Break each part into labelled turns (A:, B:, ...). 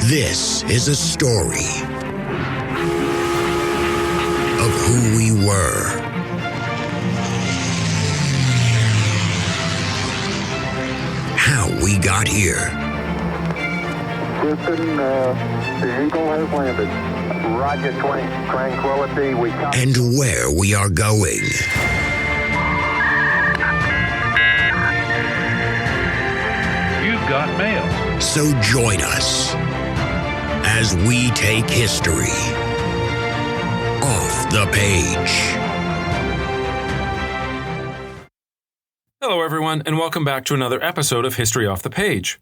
A: This is a story of who we were, how we got here.
B: Houston, the Eagle has landed. Roger, 20, Tranquility, we come.
A: And where we are going.
C: You've got mail.
A: So join us as we take history off the page.
D: Hello, everyone, and welcome back to another episode of History Off the Page.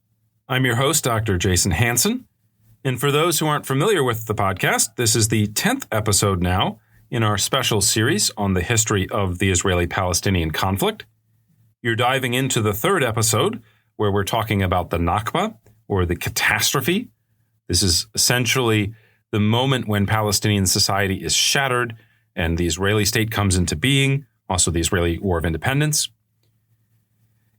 D: I'm your host, Dr. Jason Hansen. And for those who aren't familiar with the podcast, this is the 10th episode now in our special series on the history of the Israeli-Palestinian conflict. You're diving into the third episode, where we're talking about the Nakba, or the catastrophe. This is essentially the moment when Palestinian society is shattered and the Israeli state comes into being, also the Israeli War of Independence.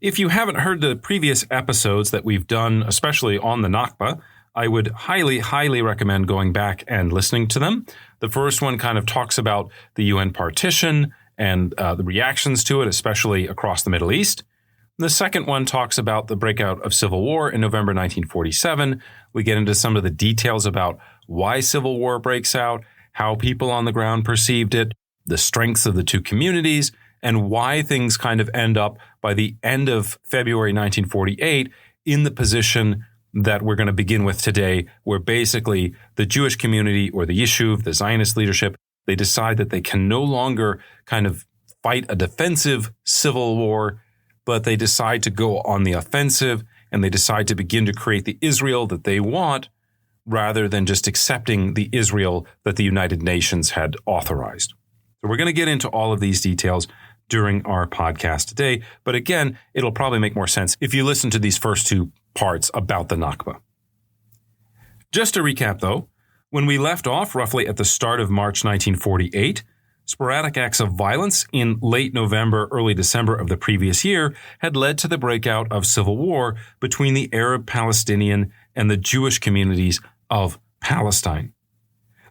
D: If you haven't heard the previous episodes that we've done, especially on the Nakba, I would highly, highly recommend going back and listening to them. The first one kind of talks about the UN partition and the reactions to it, especially across the Middle East. The second one talks about the breakout of civil war in November 1947. We get into some of the details about why civil war breaks out, how people on the ground perceived it, the strengths of the two communities, and why things kind of end up by the end of February 1948 in the position that we're going to begin with today, where basically the Jewish community or the Yishuv, the Zionist leadership, they decide that they can no longer kind of fight a defensive civil war, but they decide to go on the offensive, and they decide to begin to create the Israel that they want, rather than just accepting the Israel that the United Nations had authorized. So we're going to get into all of these details during our podcast today, but again, it'll probably make more sense if you listen to these first two parts about the Nakba. Just to recap, though, when we left off roughly at the start of March 1948, sporadic acts of violence in late November, early December of the previous year had led to the breakout of civil war between the Arab-Palestinian and the Jewish communities of Palestine.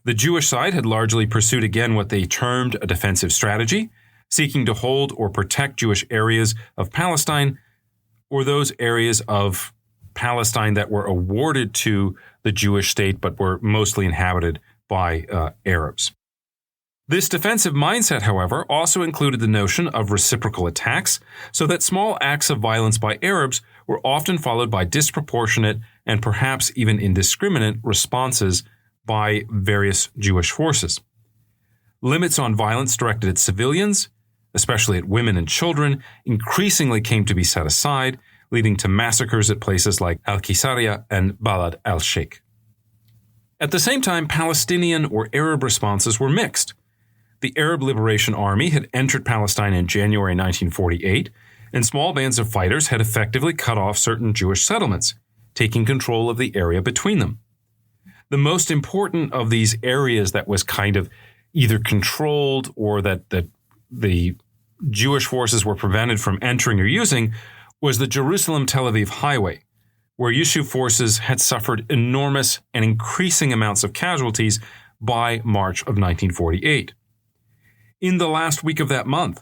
D: The Jewish side had largely pursued again what they termed a defensive strategy, seeking to hold or protect Jewish areas of Palestine, or those areas of Palestine that were awarded to the Jewish state but were mostly inhabited by Arabs. This defensive mindset, however, also included the notion of reciprocal attacks, so that small acts of violence by Arabs were often followed by disproportionate and perhaps even indiscriminate responses by various Jewish forces. Limits on violence directed at civilians, especially at women and children, increasingly came to be set aside, leading to massacres at places like Al-Qisaria and Balad al-Sheikh. At the same time, Palestinian or Arab responses were mixed. The Arab Liberation Army had entered Palestine in January 1948, and small bands of fighters had effectively cut off certain Jewish settlements, taking control of the area between them. The most important of these areas that was kind of either controlled or that the Jewish forces were prevented from entering or using was the Jerusalem-Tel Aviv highway, where Yishuv forces had suffered enormous and increasing amounts of casualties by March of 1948. In the last week of that month,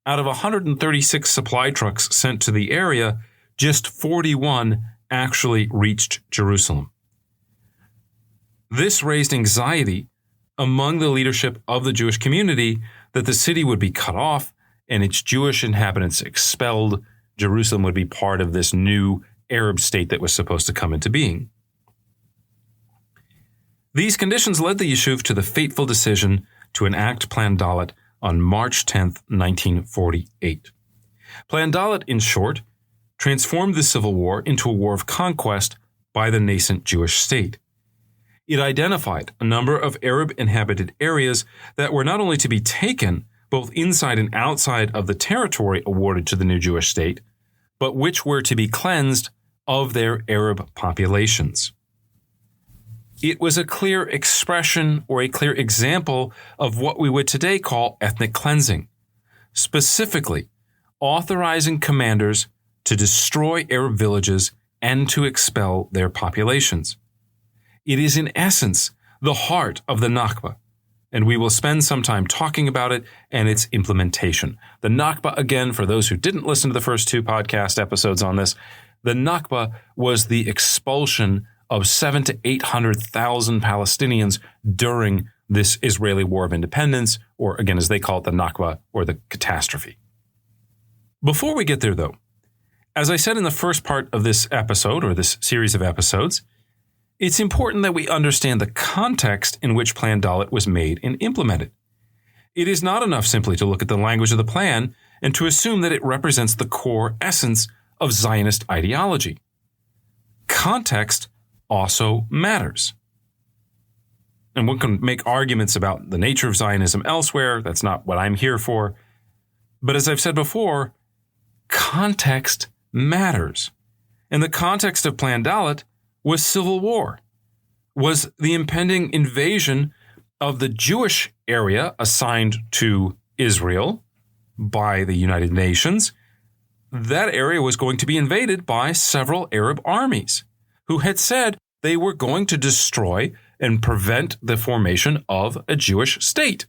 D: out of 136 supply trucks sent to the area, just 41 actually reached Jerusalem. This raised anxiety among the leadership of the Jewish community that the city would be cut off and its Jewish inhabitants expelled. Jerusalem would be part of this new Arab state that was supposed to come into being. These conditions led the Yishuv to the fateful decision to enact Plan Dalet on March 10, 1948. Plan Dalet, in short, transformed the civil war into a war of conquest by the nascent Jewish state. It identified a number of Arab-inhabited areas that were not only to be taken, both inside and outside of the territory awarded to the new Jewish state, but which were to be cleansed of their Arab populations. It was a clear expression or a clear example of what we would today call ethnic cleansing, specifically authorizing commanders to destroy Arab villages and to expel their populations. It is in essence the heart of the Nakba, and we will spend some time talking about it and its implementation. The Nakba, again, for those who didn't listen to the first 2 podcast episodes on this, the Nakba was the expulsion of 700,000 to 800,000 Palestinians during this Israeli War of Independence, or again, as they call it, the Nakba, or the catastrophe. Before we get there, though, as I said in the first part of this episode, or this series of episodes, it's important that we understand the context in which Plan Dalet was made and implemented. It is not enough simply to look at the language of the plan and to assume that it represents the core essence of Zionist ideology. Context also matters. And one can make arguments about the nature of Zionism elsewhere. That's not what I'm here for. But as I've said before, context matters. And the context of Plan Dalet was civil war, was the impending invasion of the Jewish area assigned to Israel by the United Nations. That area was going to be invaded by several Arab armies who had said they were going to destroy and prevent the formation of a Jewish state.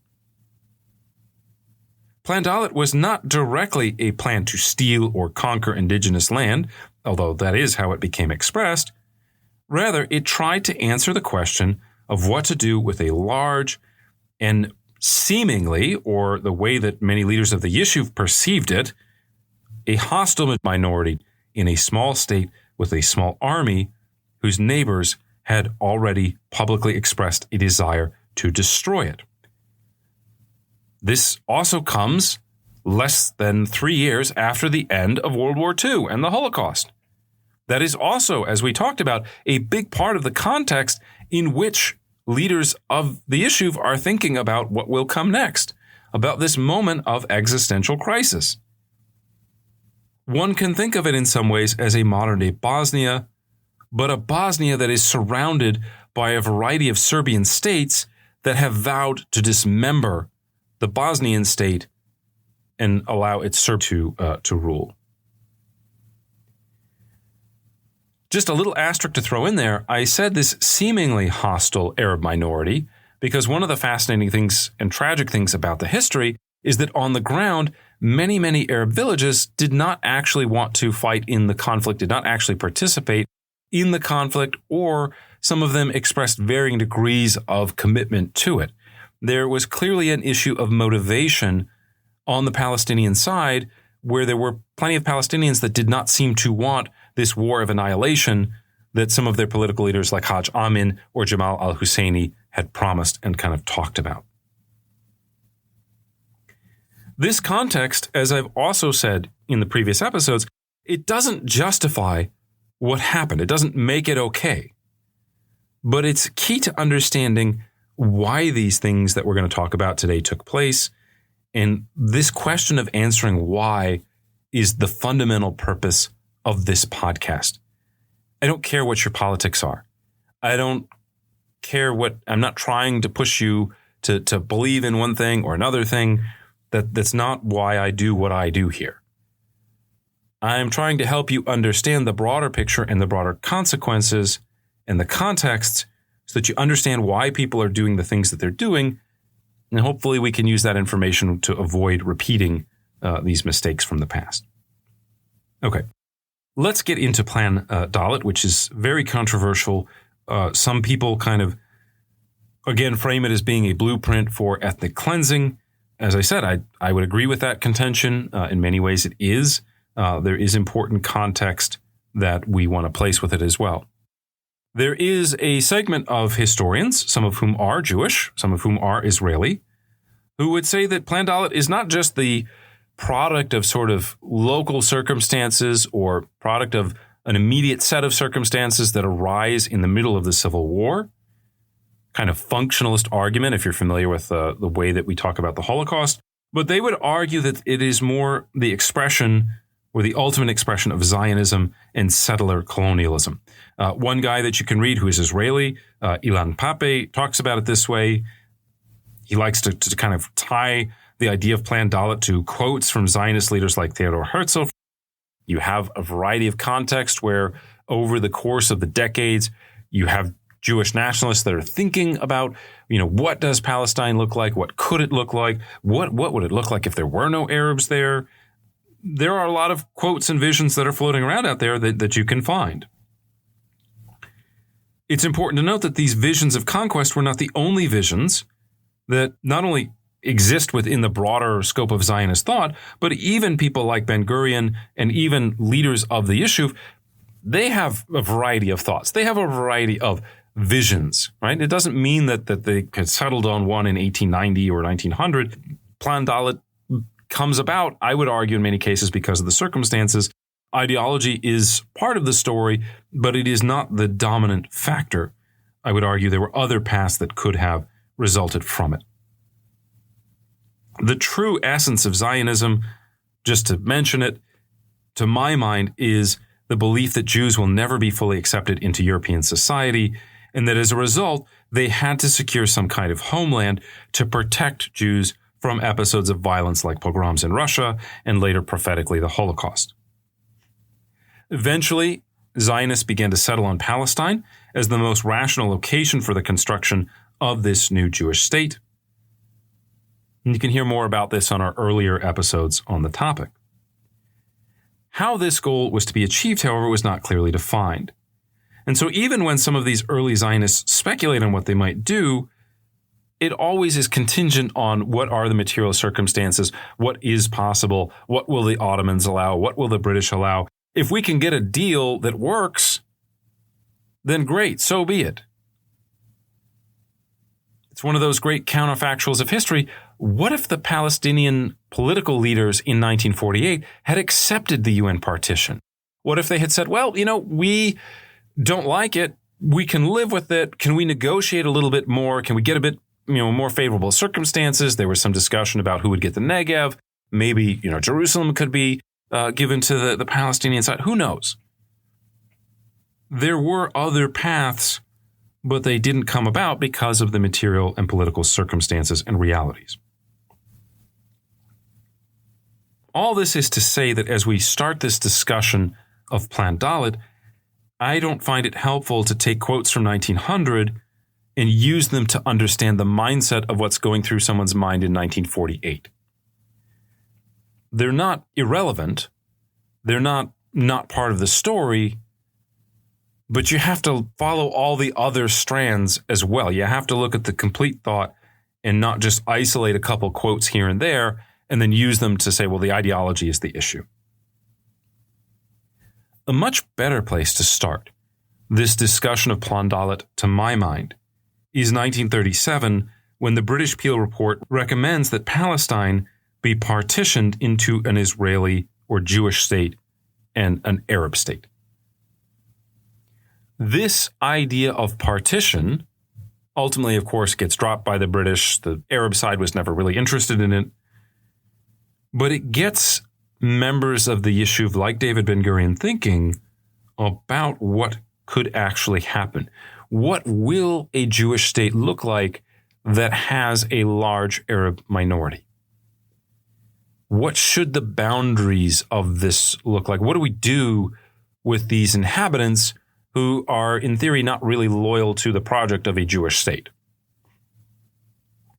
D: Plan Dalet was not directly a plan to steal or conquer indigenous land, although that is how it became expressed. Rather, it tried to answer the question of what to do with a large and seemingly, or the way that many leaders of the Yishuv perceived it, a hostile minority in a small state with a small army whose neighbors had already publicly expressed a desire to destroy it. This also comes less than 3 years after the end of World War II and the Holocaust. That is also, as we talked about, a big part of the context in which leaders of the Yishuv are thinking about what will come next, about this moment of existential crisis. One can think of it in some ways as a modern-day Bosnia, but a Bosnia that is surrounded by a variety of Serbian states that have vowed to dismember the Bosnian state and allow its Serb to rule. Just a little asterisk to throw in there, I said this seemingly hostile Arab minority because one of the fascinating things and tragic things about the history is that on the ground, many Arab villages did not actually want to fight in the conflict, did not actually participate in the conflict, or some of them expressed varying degrees of commitment to it. There was clearly an issue of motivation on the Palestinian side where there were plenty of Palestinians that did not seem to want this war of annihilation that some of their political leaders like Haj Amin or Jamal al-Husseini had promised and kind of talked about. This context, as I've also said in the previous episodes, it doesn't justify what happened. It doesn't make it okay. But it's key to understanding why these things that we're going to talk about today took place. And this question of answering why is the fundamental purpose of this podcast. I don't care what your politics are. I don't care I'm not trying to push you to believe in one thing or another thing. That's not why I do what I do here. I'm trying to help you understand the broader picture and the broader consequences and the context so that you understand why people are doing the things that they're doing. And hopefully we can use that information to avoid repeating these mistakes from the past. Okay, let's get into Plan Dalet, which is very controversial. Some people kind of, again, frame it as being a blueprint for ethnic cleansing. As I said, I would agree with that contention. In many ways it is. There is important context that we want to place with it as well. There is a segment of historians, some of whom are Jewish, some of whom are Israeli, who would say that Plan Dalet is not just the product of sort of local circumstances or product of an immediate set of circumstances that arise in the middle of the Civil War, kind of functionalist argument, if you're familiar with the way that we talk about the Holocaust. But they would argue that it is more the expression or the ultimate expression of Zionism and settler colonialism. One guy that you can read who is Israeli, Ilan Pape, talks about it this way. He likes to kind of tie the idea of Plan Dalet to quotes from Zionist leaders like Theodor Herzl. You have a variety of context where over the course of the decades, you have Jewish nationalists that are thinking about, what does Palestine look like? What could it look like? What would it look like if there were no Arabs there? There are a lot of quotes and visions that are floating around out there that you can find. It's important to note that these visions of conquest were not the only visions that not only exist within the broader scope of Zionist thought, but even people like Ben-Gurion and even leaders of the Yishuv, they have a variety of thoughts. They have a variety of visions, right? It doesn't mean that they had settled on one in 1890 or 1900. Plan Dalet comes about, I would argue, in many cases because of the circumstances. Ideology is part of the story, but it is not the dominant factor. I would argue there were other paths that could have resulted from it. The true essence of Zionism, just to mention it, to my mind, is the belief that Jews will never be fully accepted into European society, and that as a result, they had to secure some kind of homeland to protect Jews from episodes of violence like pogroms in Russia and later prophetically the Holocaust. Eventually, Zionists began to settle on Palestine as the most rational location for the construction of this new Jewish state. And you can hear more about this on our earlier episodes on the topic. How this goal was to be achieved, however, was not clearly defined. And so even when some of these early Zionists speculate on what they might do, it always is contingent on what are the material circumstances, what is possible, what will the Ottomans allow, what will the British allow. If we can get a deal that works, then great, so be it. It's one of those great counterfactuals of history. What if the Palestinian political leaders in 1948 had accepted the UN partition? What if they had said, well, we don't like it. We can live with it. Can we negotiate a little bit more? Can we get a bit, more favorable circumstances? There was some discussion about who would get the Negev. Maybe, Jerusalem could be given to the Palestinian side. Who knows? There were other paths, but they didn't come about because of the material and political circumstances and realities. All this is to say that as we start this discussion of Plan Dalet, I don't find it helpful to take quotes from 1900 and use them to understand the mindset of what's going through someone's mind in 1948. They're not irrelevant. They're not part of the story, but you have to follow all the other strands as well. You have to look at the complete thought and not just isolate a couple quotes here and there and then use them to say, well, the ideology is the issue. A much better place to start this discussion of Plan Dalet, to my mind, is 1937, when the British Peel Report recommends that Palestine be partitioned into an Israeli or Jewish state and an Arab state. This idea of partition ultimately, of course, gets dropped by the British. The Arab side was never really interested in it. But it gets members of the Yishuv like David Ben-Gurion thinking about what could actually happen. What will a Jewish state look like that has a large Arab minority? What should the boundaries of this look like? What do we do with these inhabitants who are, in theory, not really loyal to the project of a Jewish state?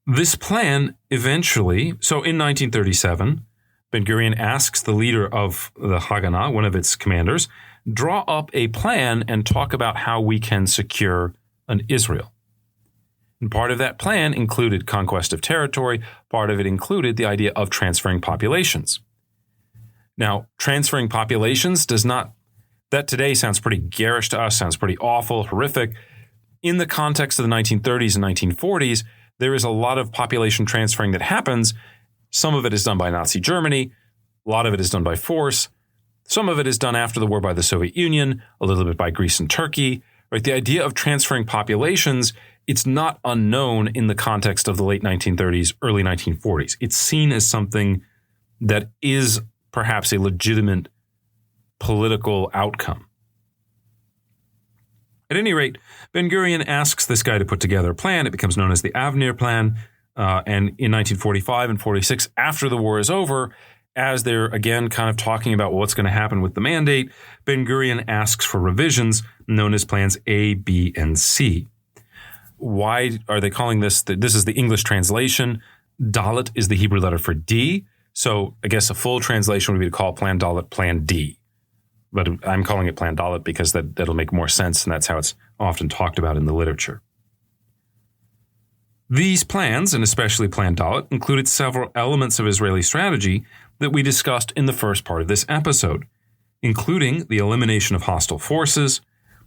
D: This plan eventually, so in 1937, Ben-Gurion asks the leader of the Haganah, one of its commanders, draw up a plan and talk about how we can secure an Israel. And part of that plan included conquest of territory. Part of it included the idea of transferring populations. Now, transferring populations that today sounds pretty garish to us, sounds pretty awful, horrific. In the context of the 1930s and 1940s, there is a lot of population transferring that happens. Some of it is done by Nazi Germany. A lot of it is done by force. Some of it is done after the war by the Soviet Union, a little bit by Greece and Turkey. Right? The idea of transferring populations, it's not unknown in the context of the late 1930s, early 1940s. It's seen as something that is perhaps a legitimate political outcome. At any rate, Ben-Gurion asks this guy to put together a plan. It becomes known as the Avner Plan. And in 1945 and 46, after the war is over, as they're again kind of talking about what's going to happen with the mandate, Ben-Gurion asks for revisions known as plans A, B, and C. Why are they calling this? This is the English translation. Dalet is the Hebrew letter for D. So I guess a full translation would be to call Plan Dalet Plan D. But I'm calling it Plan Dalet because that'll make more sense, and that's how it's often talked about in the literature. These plans, and especially Plan Dalet, included several elements of Israeli strategy that we discussed in the first part of this episode, including the elimination of hostile forces,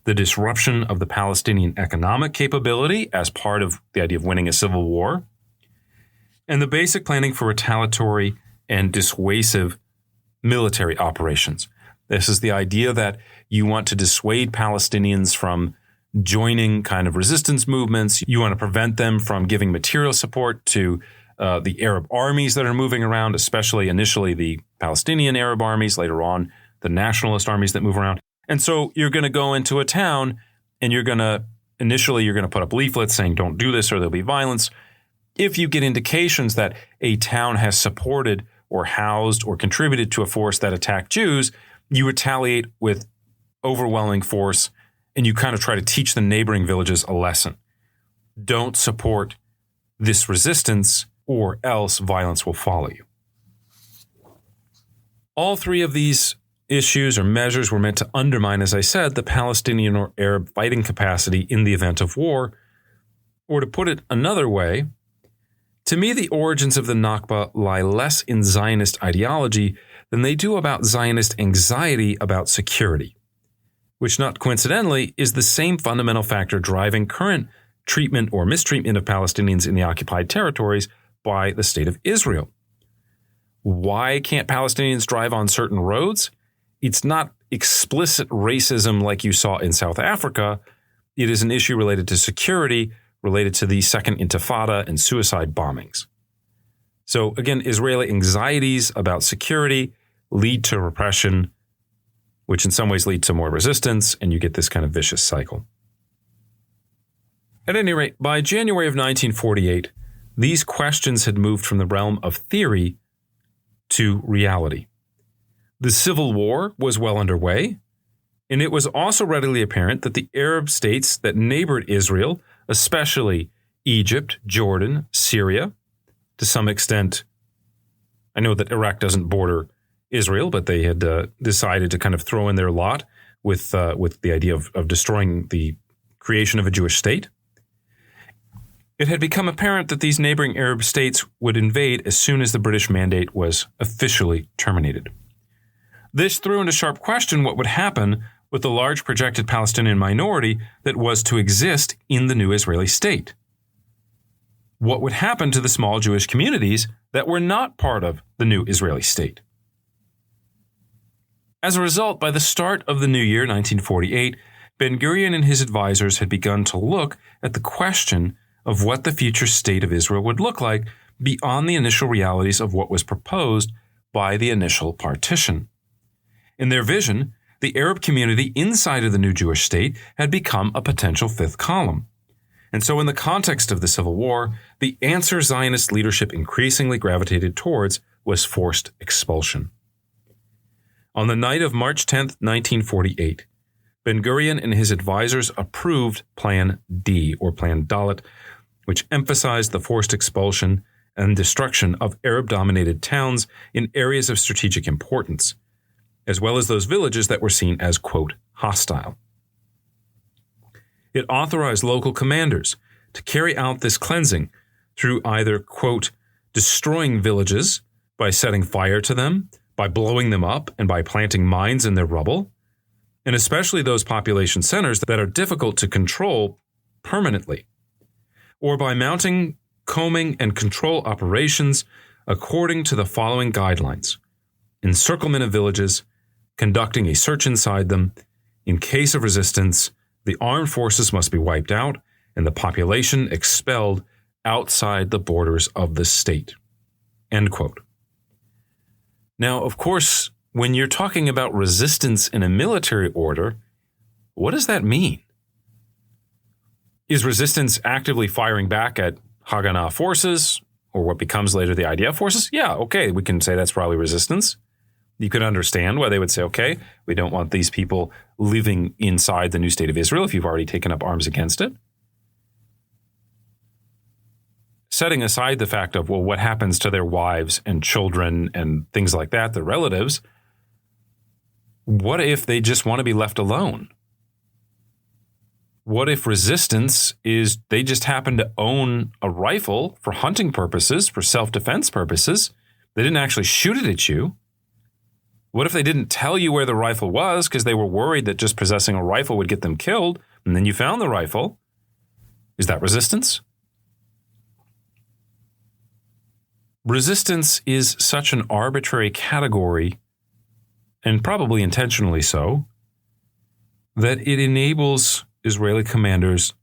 D: the disruption of the Palestinian economic capability as part of the idea of winning a civil war, and the basic planning for retaliatory and dissuasive military operations. This is the idea that you want to dissuade Palestinians from joining kind of resistance movements. You want to prevent them from giving material support to the Arab armies that are moving around, especially initially the Palestinian Arab armies, later on the nationalist armies that move around. And so you're going to go into a town and you're going to put up leaflets saying don't do this or there'll be violence. If you get indications that a town has supported or housed or contributed to a force that attacked Jews, you retaliate with overwhelming force and you kind of try to teach the neighboring villages a lesson. Don't support this resistance or else violence will follow you. All three of these issues or measures were meant to undermine, as I said, the Palestinian or Arab fighting capacity in the event of war. Or to put it another way, to me, the origins of the Nakba lie less in Zionist ideology than they do about Zionist anxiety about security, which not coincidentally is the same fundamental factor driving current treatment or mistreatment of Palestinians in the occupied territories by the state of Israel. Why can't Palestinians drive on certain roads? It's not explicit racism like you saw in South Africa. It is an issue related to security, related to the Second Intifada and suicide bombings. So again, Israeli anxieties about security lead to repression, which in some ways lead to more resistance, and you get this kind of vicious cycle. At any rate, by January of 1948, these questions had moved from the realm of theory to reality. The Civil War was well underway, and it was also readily apparent that the Arab states that neighbored Israel, especially Egypt, Jordan, Syria, to some extent, I know that Iraq doesn't border Israel, but they had decided to kind of throw in their lot with the idea of destroying the creation of a Jewish state. It had become apparent that these neighboring Arab states would invade as soon as the British mandate was officially terminated. This threw into sharp question what would happen with the large projected Palestinian minority that was to exist in the new Israeli state. What would happen to the small Jewish communities that were not part of the new Israeli state? As a result, by the start of the new year, 1948, Ben-Gurion and his advisors had begun to look at the question of what the future state of Israel would look like beyond the initial realities of what was proposed by the initial partition. In their vision, the Arab community inside of the new Jewish state had become a potential fifth column. And so in the context of the Civil War, the answer Zionist leadership increasingly gravitated towards was forced expulsion. On the night of March 10, 1948, Ben-Gurion and his advisors approved Plan D, or Plan Dalet, which emphasized the forced expulsion and destruction of Arab-dominated towns in areas of strategic importance, as well as those villages that were seen as, quote, hostile. It authorized local commanders to carry out this cleansing through either, quote, destroying villages by setting fire to them, by blowing them up, and by planting mines in their rubble, and especially those population centers that are difficult to control permanently, or by mounting, combing, and control operations according to the following guidelines: encirclement of villages, conducting a search inside them. In case of resistance, the armed forces must be wiped out and the population expelled outside the borders of the state. End quote. Now, of course, when you're talking about resistance in a military order, what does that mean? Is resistance actively firing back at Haganah forces, or what becomes later the IDF forces, yeah, okay, we can say that's probably resistance. You could understand why they would say, okay, we don't want these people living inside the new state of Israel if you've already taken up arms against it. Setting aside the fact of, well, what happens to their wives and children and things like that, their relatives, what if they just want to be left alone? What if resistance is they just happen to own a rifle for hunting purposes, for self-defense purposes? They didn't actually shoot it at you. What if they didn't tell you where the rifle was because they were worried that just possessing a rifle would get them killed, and then you found the rifle? Is that resistance? Resistance is such an arbitrary category, and probably intentionally so, that it enables Israeli commanders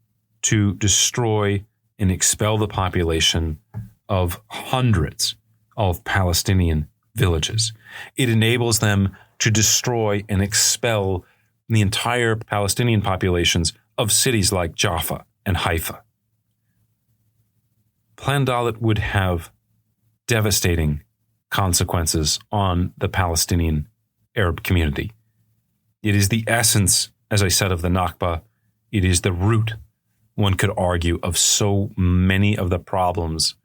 D: to destroy and expel the population of hundreds of Palestinian villages. It enables them to destroy and expel the entire Palestinian populations of cities like Jaffa and Haifa. Plan Dalet would have devastating consequences on the Palestinian Arab community. It is the essence, as I said, of the Nakba. It is the root, one could argue, of so many of the problems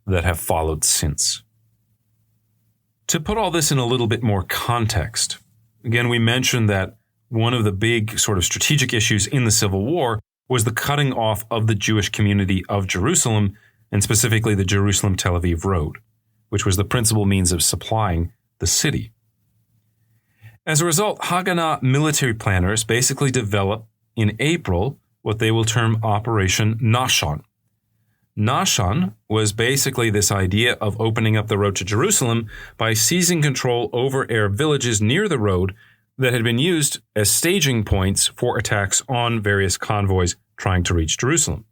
D: that have followed since. To put all this in a little bit more context, again, we mentioned that one of the big sort of strategic issues in the Civil War was the cutting off of the Jewish community of Jerusalem, and specifically the Jerusalem-Tel Aviv road, which was the principal means of supplying the city. As a result, Haganah military planners basically developed in April what they will term Operation Nachson. Nachson was basically this idea of opening up the road to Jerusalem by seizing control over Arab villages near the road that had been used as staging points for attacks on various convoys trying to reach Jerusalem.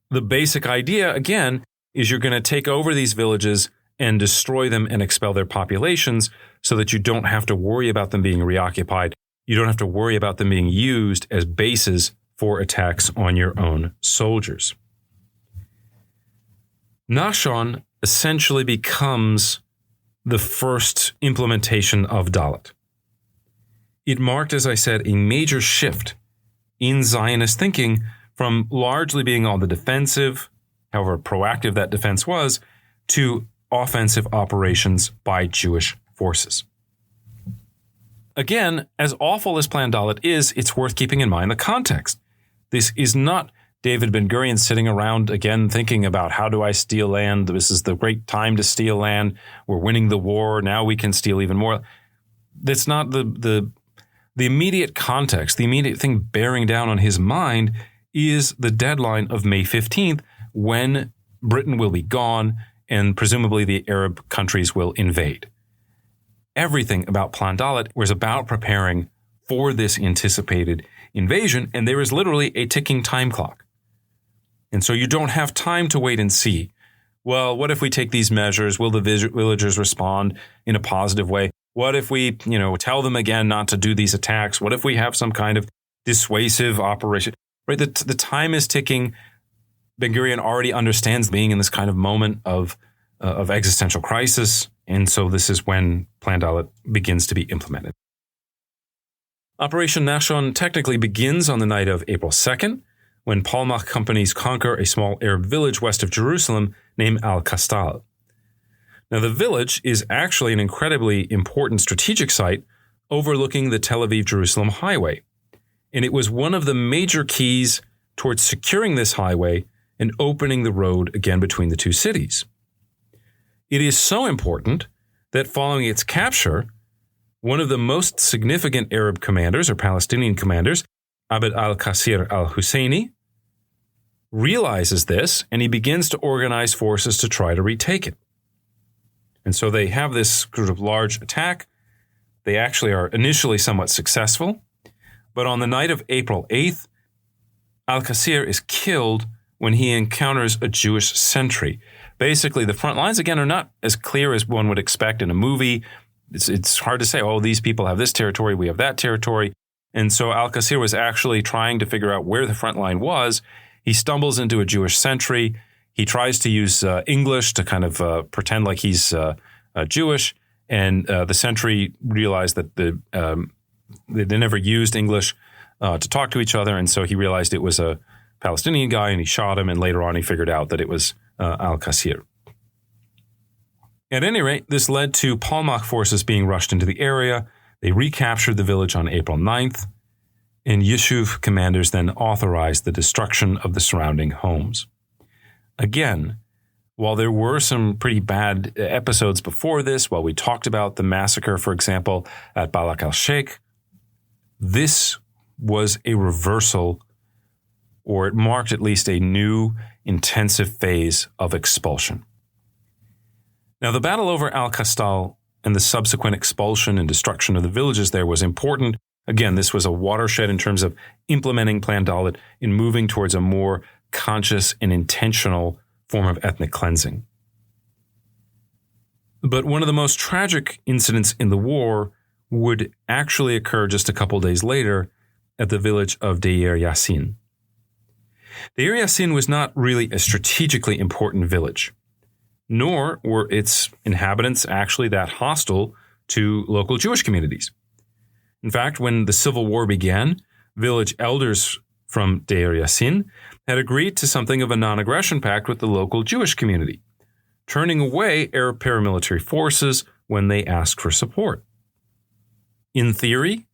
D: The basic idea, again, is you're going to take over these villages and destroy them and expel their populations so that you don't have to worry about them being reoccupied. You don't have to worry about them being used as bases for attacks on your own soldiers. Nachson essentially becomes the first implementation of Dalet. It marked, as I said, a major shift in Zionist thinking from largely being on the defensive, however proactive that defense was, to offensive operations by Jewish forces. Again, as awful as Plan Dalet is, it's worth keeping in mind the context. This is not David Ben-Gurion sitting around again thinking about how do I steal land? This is the great time to steal land. We're winning the war. Now we can steal even more. That's not the immediate context. The immediate thing bearing down on his mind is the deadline of May 15th when Britain will be gone and presumably the Arab countries will invade. Everything about Plan Dalet was about preparing for this anticipated invasion, and there is literally a ticking time clock. And so you don't have time to wait and see. Well, what if we take these measures? Will the villagers respond in a positive way? What if we, tell them again not to do these attacks? What if we have some kind of dissuasive operation? Right, the time is ticking. Ben-Gurion already understands being in this kind of moment of existential crisis, and so this is when Plan Dalet begins to be implemented. Operation Nachson technically begins on the night of April 2nd, when Palmach companies conquer a small Arab village west of Jerusalem named Al-Kastal. Now, the village is actually an incredibly important strategic site overlooking the Tel Aviv-Jerusalem highway, and it was one of the major keys towards securing this highway and opening the road again between the two cities. It is so important that following its capture, one of the most significant Arab commanders or Palestinian commanders, Abd al-Qasir al-Husseini, realizes this and he begins to organize forces to try to retake it. And so they have this sort of large attack. They actually are initially somewhat successful, but on the night of April 8th, al-Qasir is killed when he encounters a Jewish sentry. Basically, the front lines, again, are not as clear as one would expect in a movie. It's hard to say, oh, these people have this territory, we have that territory. And so al-Qasir was actually trying to figure out where the front line was. He stumbles into a Jewish sentry. He tries to use English to kind of pretend like he's Jewish, and the sentry realized that they never used English to talk to each other, and so he realized it was a Palestinian guy, and he shot him, and later on he figured out that it was al-Qasir. At any rate, this led to Palmach forces being rushed into the area. They recaptured the village on April 9th, and Yishuv commanders then authorized the destruction of the surrounding homes. Again, while there were some pretty bad episodes before this, while we talked about the massacre, for example, at Balak al-Sheikh, this was a reversal, or it marked at least a new intensive phase of expulsion. Now, the battle over Al-Qastal and the subsequent expulsion and destruction of the villages there was important. Again, this was a watershed in terms of implementing Plan Dalet in moving towards a more conscious and intentional form of ethnic cleansing. But one of the most tragic incidents in the war would actually occur just a couple days later at the village of Deir Yassin. Deir Yassin was not really a strategically important village, nor were its inhabitants actually that hostile to local Jewish communities. In fact, when the civil war began, village elders from Deir Yassin had agreed to something of a non-aggression pact with the local Jewish community, turning away Arab paramilitary forces when they asked for support. In theory,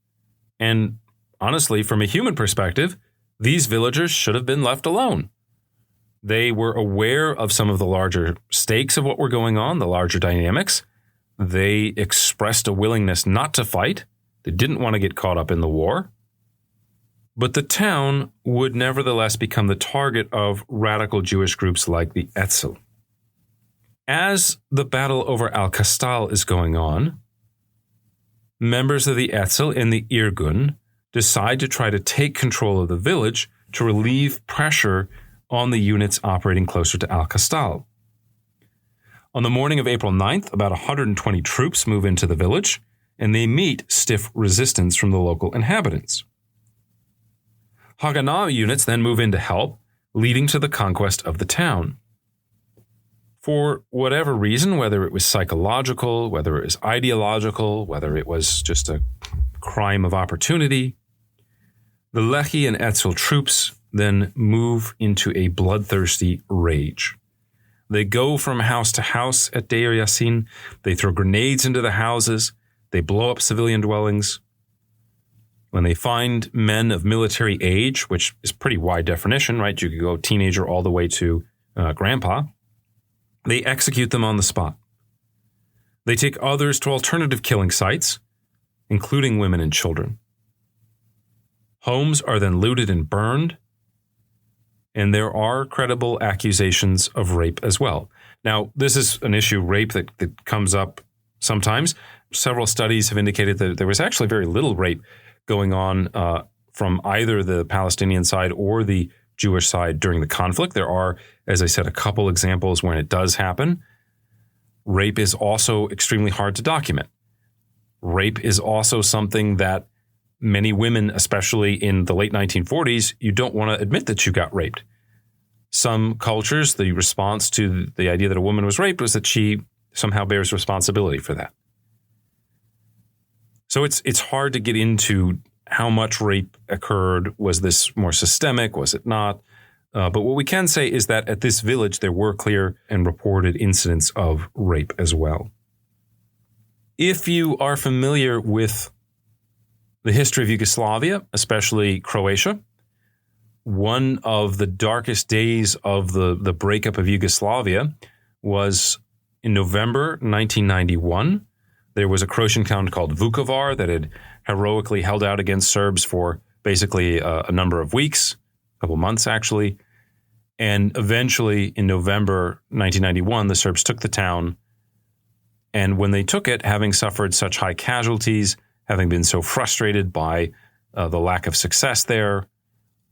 D: and honestly from a human perspective, these villagers should have been left alone. They were aware of some of the larger stakes of what were going on, the larger dynamics. They expressed a willingness not to fight. They didn't want to get caught up in the war. But the town would nevertheless become the target of radical Jewish groups like the Etzel. As the battle over Al-Qastal is going on, members of the Etzel and the Irgun decide to try to take control of the village to relieve pressure on the units operating closer to Al-Qastal. On the morning of April 9th, about 120 troops move into the village, and they meet stiff resistance from the local inhabitants. Haganah units then move in to help, leading to the conquest of the town. For whatever reason, whether it was psychological, whether it was ideological, whether it was just a crime of opportunity, the Lehi and Etzel troops then move into a bloodthirsty rage. They go from house to house at Deir Yassin. They throw grenades into the houses. They blow up civilian dwellings. When they find men of military age, which is pretty wide definition, right? You could go teenager all the way to grandpa. They execute them on the spot. They take others to alternative killing sites, including women and children. Homes are then looted and burned, and there are credible accusations of rape as well. Now, this is an issue, rape, that comes up sometimes. Several studies have indicated that there was actually very little rape going on from either the Palestinian side or the Jewish side during the conflict. There are, as I said, a couple examples when it does happen. Rape is also extremely hard to document. Rape is also something that many women, especially in the late 1940s, you don't want to admit that you got raped. Some cultures, the response to the idea that a woman was raped was that she somehow bears responsibility for that. So it's hard to get into how much rape occurred. Was this more systemic? Was it not? But what we can say is that at this village, there were clear and reported incidents of rape as well. If you are familiar with the history of Yugoslavia, especially Croatia, one of the darkest days of the breakup of Yugoslavia was in November 1991. There was a Croatian town called Vukovar that had heroically held out against Serbs for basically a number of weeks, a couple months actually. And eventually in November 1991, the Serbs took the town. And when they took it, having suffered such high casualties, having been so frustrated by the lack of success there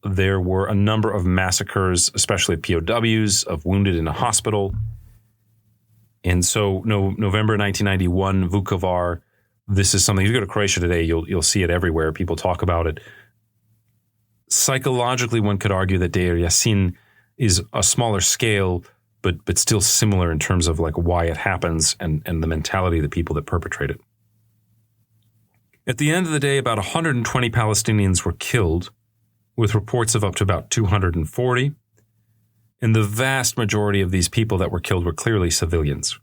D: were a number of massacres, especially POWs, of wounded in a hospital. And so November 1991, Vukovar, this is something, if you go to Croatia today, you'll see it everywhere. People talk about it. Psychologically, one could argue that Deir Yassin is a smaller scale but still similar in terms of like why it happens and the mentality of the people that perpetrate it. At the end of the day, about 120 Palestinians were killed, with reports of up to about 240. And the vast majority of these people that were killed were clearly civilians.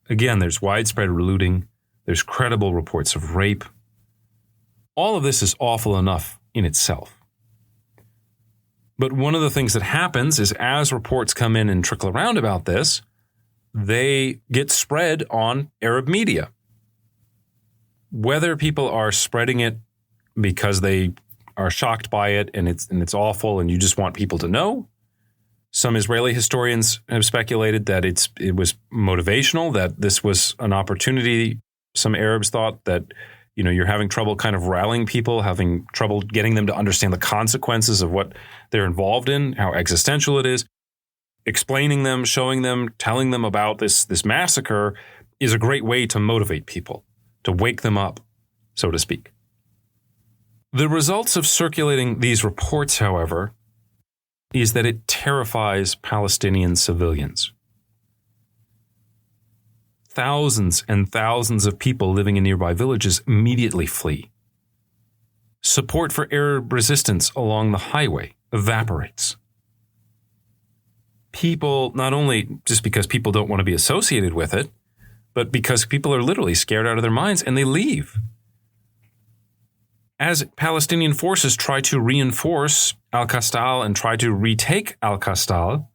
D: Again, there's widespread looting. There's credible reports of rape. All of this is awful enough in itself. But one of the things that happens is as reports come in and trickle around about this, they get spread on Arab media. Whether people are spreading it because they are shocked by it and it's awful and you just want people to know. Some Israeli historians have speculated that it was motivational, that this was an opportunity. Some Arabs thought that, you're having trouble kind of rallying people, having trouble getting them to understand the consequences of what they're involved in, how existential it is. Explaining them, showing them, telling them about this massacre is a great way to motivate people, to wake them up, so to speak. The results of circulating these reports, however, is that it terrifies Palestinian civilians. Thousands and thousands of people living in nearby villages immediately flee. Support for Arab resistance along the highway evaporates. People, not only just because people don't want to be associated with it, but because people are literally scared out of their minds and they leave. As Palestinian forces try to reinforce Al-Qastal and try to retake Al-Qastal,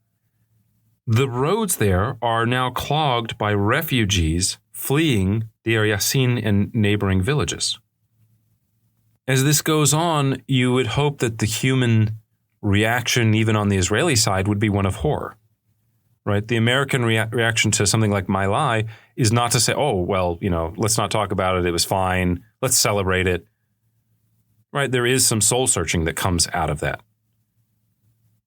D: the roads there are now clogged by refugees fleeing Deir Yassin and neighboring villages. As this goes on, you would hope that the human reaction, even on the Israeli side, would be one of horror. Right? The American reaction to something like My Lai is not to say, oh, well, let's not talk about it. It was fine. Let's celebrate it. Right? There is some soul searching that comes out of that.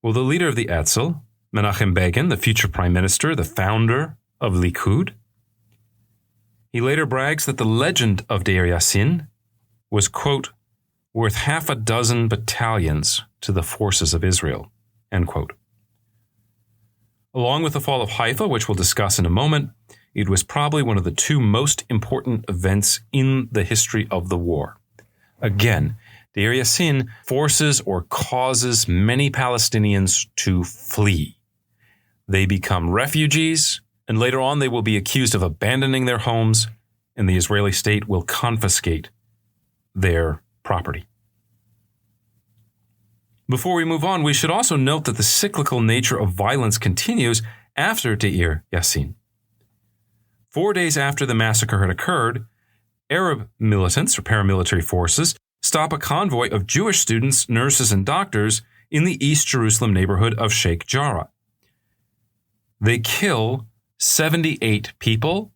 D: Well, the leader of the Etzel, Menachem Begin, the future prime minister, the founder of Likud, he later brags that the legend of Deir Yassin was, quote, worth 6 battalions to the forces of Israel, end quote. Along with the fall of Haifa, which we'll discuss in a moment, it was probably one of the two most important events in the history of the war. Again, Deir Yassin forces or causes many Palestinians to flee. They become refugees, and later on they will be accused of abandoning their homes, and the Israeli state will confiscate their property. Before we move on, we should also note that the cyclical nature of violence continues after Deir Yassin. 4 days after the massacre had occurred, Arab militants or paramilitary forces stop a convoy of Jewish students, nurses, and doctors in the East Jerusalem neighborhood of Sheikh Jarrah. They kill 78 people,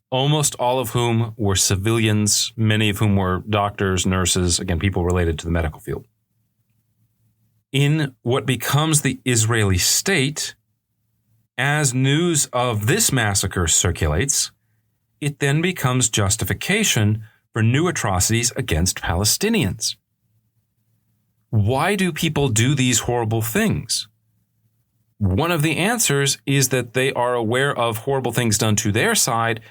D: almost all of whom were civilians, many of whom were doctors, nurses, again, people related to the medical field. In what becomes the Israeli state, as news of this massacre circulates, it then becomes justification for new atrocities against Palestinians. Why do people do these horrible things? One of the answers is that they are aware of horrible things done to their side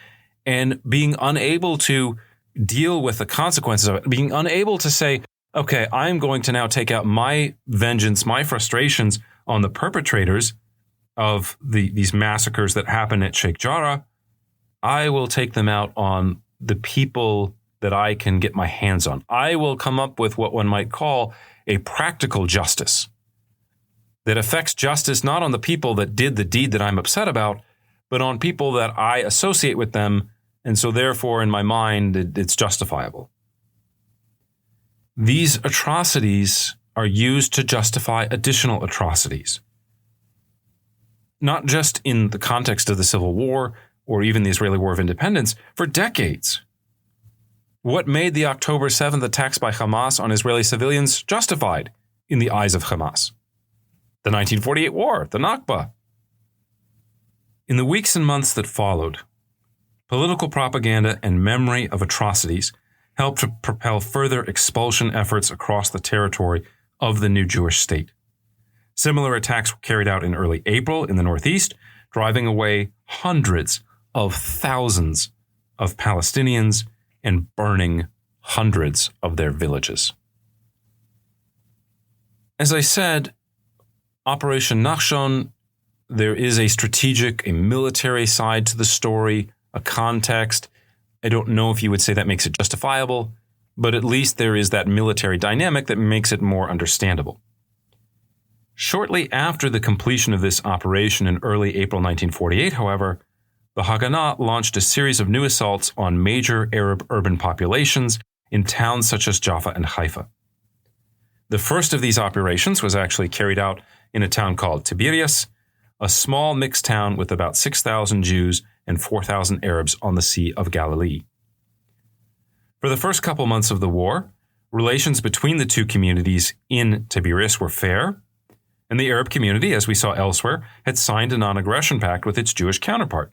D: and being unable to deal with the consequences of it, being unable to say, okay, I'm going to now take out my vengeance, my frustrations on the perpetrators of these massacres that happen at Sheikh Jarrah. I will take them out on the people that I can get my hands on. I will come up with what one might call a practical justice that affects justice not on the people that did the deed that I'm upset about, but on people that I associate with them, and so therefore in my mind it's justifiable. These atrocities are used to justify additional atrocities, not just in the context of the Civil War or even the Israeli War of Independence, for decades. What made the October 7th attacks by Hamas on Israeli civilians justified in the eyes of Hamas? The 1948 war, the Nakba. In the weeks and months that followed, political propaganda and memory of atrocities helped to propel further expulsion efforts across the territory of the new Jewish state. Similar attacks were carried out in early April in the northeast, driving away hundreds of thousands of Palestinians and burning hundreds of their villages. As I said, Operation Nachson, there is a strategic, a military side to the story, a context. I don't know if you would say that makes it justifiable, but at least there is that military dynamic that makes it more understandable. Shortly after the completion of this operation in early April 1948, however, the Haganah launched a series of new assaults on major Arab urban populations in towns such as Jaffa and Haifa. The first of these operations was actually carried out in a town called Tiberias, a small mixed town with about 6,000 Jews and 4,000 Arabs on the Sea of Galilee. For the first couple months of the war, relations between the two communities in Tiberias were fair, and the Arab community, as we saw elsewhere, had signed a non-aggression pact with its Jewish counterpart.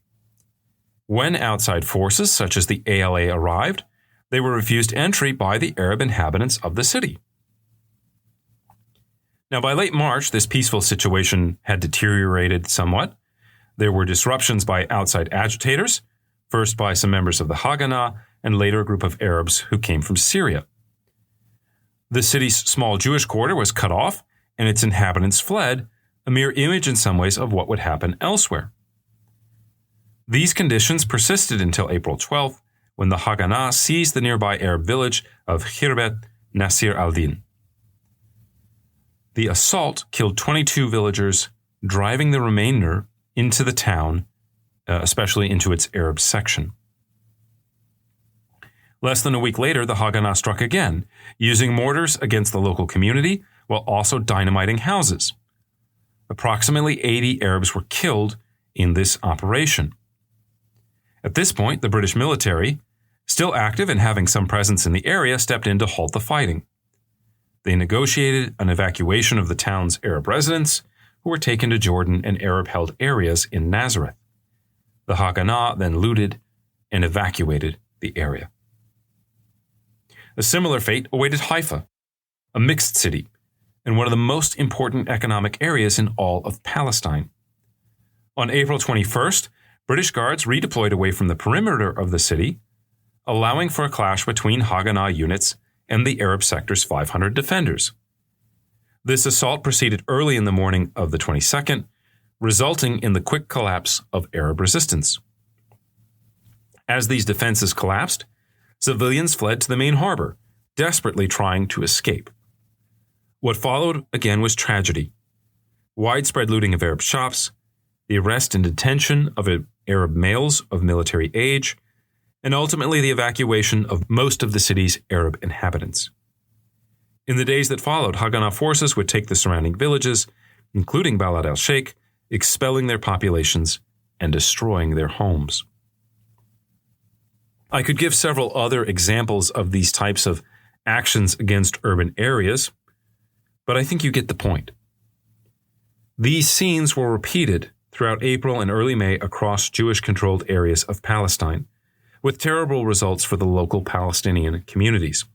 D: When outside forces such as the ALA arrived, they were refused entry by the Arab inhabitants of the city. Now, by late March, this peaceful situation had deteriorated somewhat. There were disruptions by outside agitators, first by some members of the Haganah, and later a group of Arabs who came from Syria. The city's small Jewish quarter was cut off, and its inhabitants fled, a mere image in some ways of what would happen elsewhere. These conditions persisted until April 12th, when the Haganah seized the nearby Arab village of Khirbet Nasir al-Din. The assault killed 22 villagers, driving the remainder into the town, especially into its Arab section. Less than a week later, the Haganah struck again, using mortars against the local community while also dynamiting houses. Approximately 80 Arabs were killed in this operation. At this point, the British military, still active and having some presence in the area, stepped in to halt the fighting. They negotiated an evacuation of the town's Arab residents, who were taken to Jordan and Arab-held areas in Nazareth. The Haganah then looted and evacuated the area. A similar fate awaited Haifa, a mixed city, and one of the most important economic areas in all of Palestine. On April 21st, British guards redeployed away from the perimeter of the city, allowing for a clash between Haganah units and the Arab sector's 500 defenders. This assault proceeded early in the morning of the 22nd, resulting in the quick collapse of Arab resistance. As these defenses collapsed, civilians fled to the main harbor, desperately trying to escape. What followed, again, was tragedy. Widespread looting of Arab shops, the arrest and detention of Arab males of military age, and ultimately the evacuation of most of the city's Arab inhabitants. In the days that followed, Haganah forces would take the surrounding villages, including Balad al-Sheikh, expelling their populations and destroying their homes. I could give several other examples of these types of actions against urban areas, but I think you get the point. These scenes were repeated throughout April and early May across Jewish-controlled areas of Palestine, with terrible results for the local Palestinian communities.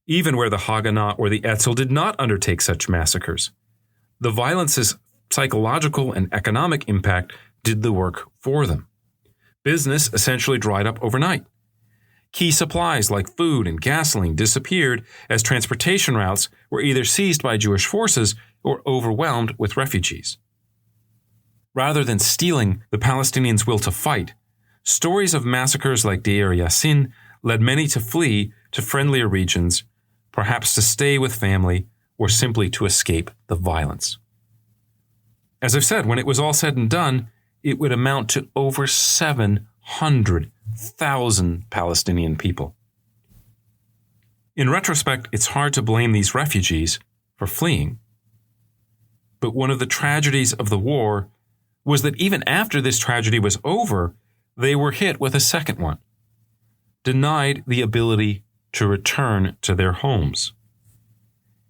D: Even where the Haganah or the Etzel did not undertake such massacres, the violence's psychological and economic impact did the work for them. Business essentially dried up overnight. Key supplies like food and gasoline disappeared as transportation routes were either seized by Jewish forces or overwhelmed with refugees. Rather than stealing the Palestinians' will to fight, stories of massacres like Deir Yassin led many to flee to friendlier regions, perhaps to stay with family or simply to escape the violence. As I've said, when it was all said and done, it would amount to over 700,000 Palestinian people. In retrospect, it's hard to blame these refugees for fleeing. But one of the tragedies of the war was that even after this tragedy was over, they were hit with a second one, denied the ability to return to their homes.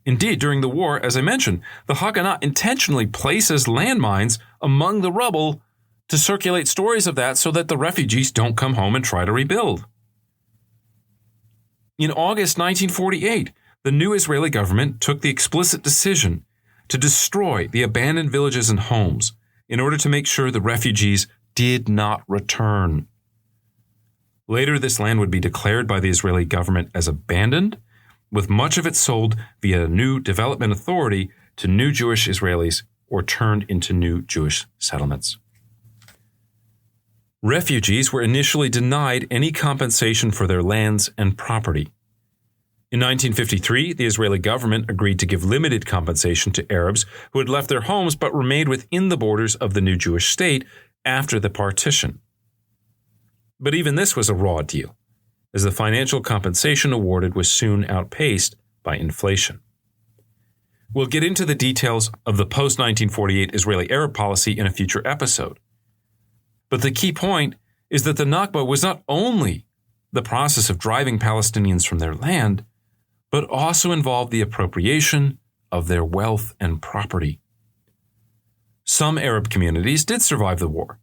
D: Indeed, during the war, as I mentioned, the Haganah intentionally places landmines among the rubble to circulate stories of that so that the refugees don't come home and try to rebuild. In August 1948, the new Israeli government took the explicit decision to destroy the abandoned villages and homes in order to make sure the refugees did not return. Later, this land would be declared by the Israeli government as abandoned, with much of it sold via a new development authority to new Jewish Israelis or turned into new Jewish settlements. Refugees were initially denied any compensation for their lands and property. In 1953, the Israeli government agreed to give limited compensation to Arabs who had left their homes but remained within the borders of the new Jewish state after the partition. But even this was a raw deal, as the financial compensation awarded was soon outpaced by inflation. We'll get into the details of the post-1948 Israeli-Arab policy in a future episode. But the key point is that the Nakba was not only the process of driving Palestinians from their land, but also involved the appropriation of their wealth and property. Some Arab communities did survive the war,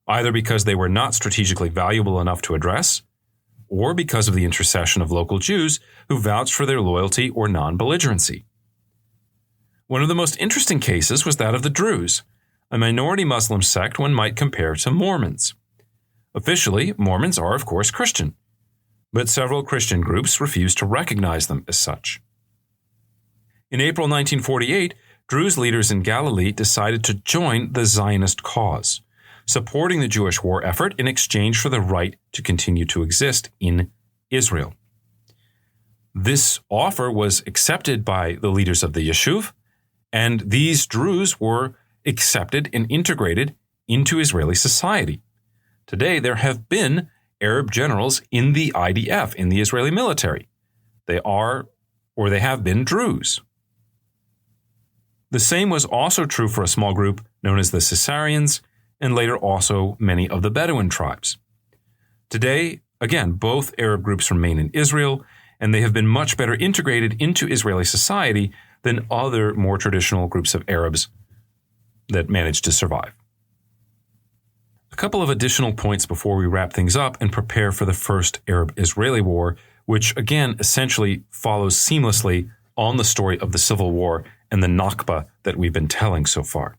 D: either because they were not strategically valuable enough to address, or because of the intercession of local Jews who vouched for their loyalty or non-belligerency. One of the most interesting cases was that of the Druze, a minority Muslim sect one might compare to Mormons. Officially, Mormons are, of course, Christian, but several Christian groups refuse to recognize them as such. In April 1948, Druze leaders in Galilee decided to join the Zionist cause, supporting the Jewish war effort in exchange for the right to continue to exist in Israel. This offer was accepted by the leaders of the Yishuv, and these Druze were accepted and integrated into Israeli society. Today, there have been Arab generals in the IDF, in the Israeli military. They are, or they have been, Druze. The same was also true for a small group known as the Caesarians, and later also many of the Bedouin tribes. Today, again, both Arab groups remain in Israel, and they have been much better integrated into Israeli society than other more traditional groups of Arabs that managed to survive. A couple of additional points before we wrap things up and prepare for the first Arab-Israeli War, which again essentially follows seamlessly on the story of the Civil War and the Nakba that we've been telling so far.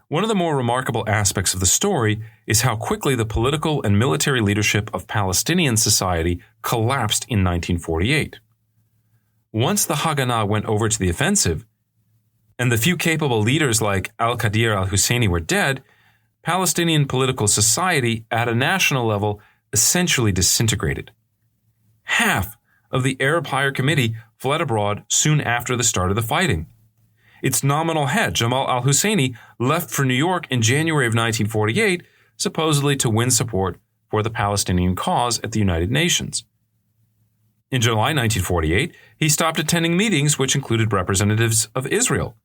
D: One of the more remarkable aspects of the story is how quickly the political and military leadership of Palestinian society collapsed in 1948. Once the Haganah went over to the offensive, and the few capable leaders like al-Qadir al-Husseini were dead, Palestinian political society at a national level essentially disintegrated. Half of the Arab Higher Committee fled abroad soon after the start of the fighting. Its nominal head, Jamal al-Husseini, left for New York in January of 1948, supposedly to win support for the Palestinian cause at the United Nations. In July 1948, he stopped attending meetings which included representatives of Israel,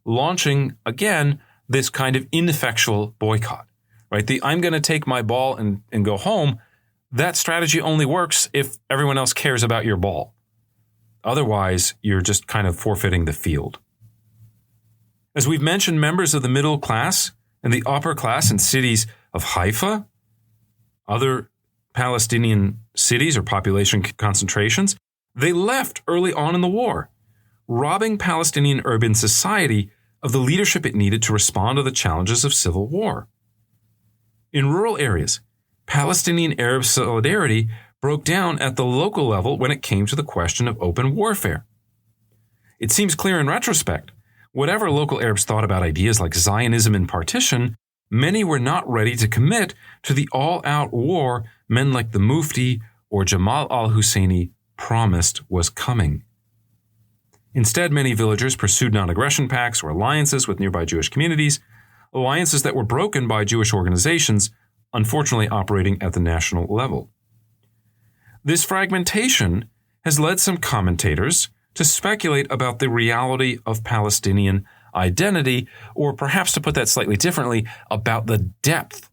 D: launching, again, this kind of ineffectual boycott, right? I'm going to take my ball and go home. That strategy only works if everyone else cares about your ball. Otherwise, you're just kind of forfeiting the field. As we've mentioned, members of the middle class and the upper class in cities of Haifa, other Palestinian cities or population concentrations, they left early on in the war, robbing Palestinian urban society of the leadership it needed to respond to the challenges of civil war. In rural areas, Palestinian Arab solidarity broke down at the local level when it came to the question of open warfare. It seems clear in retrospect, whatever local Arabs thought about ideas like Zionism and partition, many were not ready to commit to the all-out war men like the Mufti or Jamal al-Husseini promised was coming. Instead, many villagers pursued non-aggression pacts or alliances with nearby Jewish communities, alliances that were broken by Jewish organizations, unfortunately operating at the national level. This fragmentation has led some commentators to speculate about the reality of Palestinian identity, or perhaps to put that slightly differently, about the depth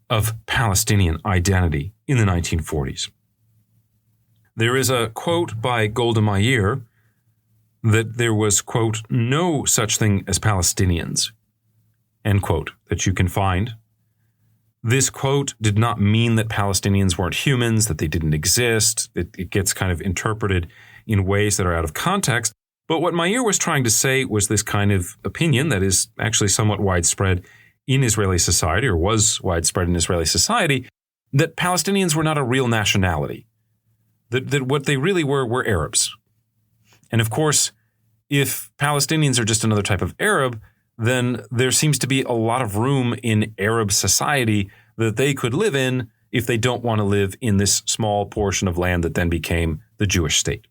D: of Palestinian identity in the 1940s. There is a quote by Golda Meir that there was, quote, no such thing as Palestinians, end quote, that you can find. This quote did not mean that Palestinians weren't humans, that they didn't exist. It gets kind of interpreted in ways that are out of context. But what Meir was trying to say was this kind of opinion that is actually somewhat widespread in Israeli society, or was widespread in Israeli society, that Palestinians were not a real nationality, that what they really were Arabs. And of course, if Palestinians are just another type of Arab, then there seems to be a lot of room in Arab society that they could live in if they don't want to live in this small portion of land that then became the Jewish state.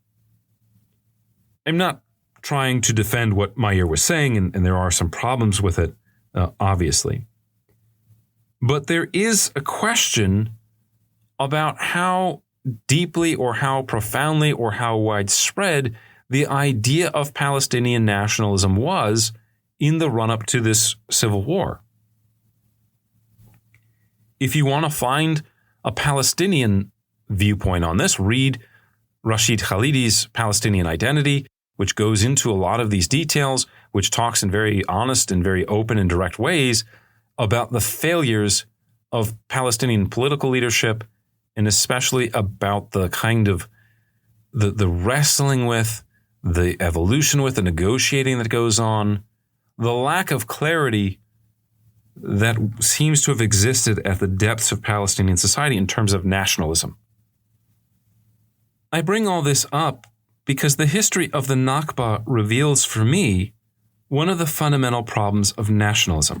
D: I'm not trying to defend what Meir was saying, and there are some problems with it, obviously. But there is a question about how deeply or how profoundly or how widespread the idea of Palestinian nationalism was in the run-up to this civil war. If you want to find a Palestinian viewpoint on this, read Rashid Khalidi's Palestinian Identity, which goes into a lot of these details, which talks in very honest and very open and direct ways about the failures of Palestinian political leadership, and especially about the kind of the wrestling with, the evolution with, the negotiating that goes on, the lack of clarity that seems to have existed at the depths of Palestinian society in terms of nationalism. I bring all this up because the history of the Nakba reveals for me one of the fundamental problems of nationalism,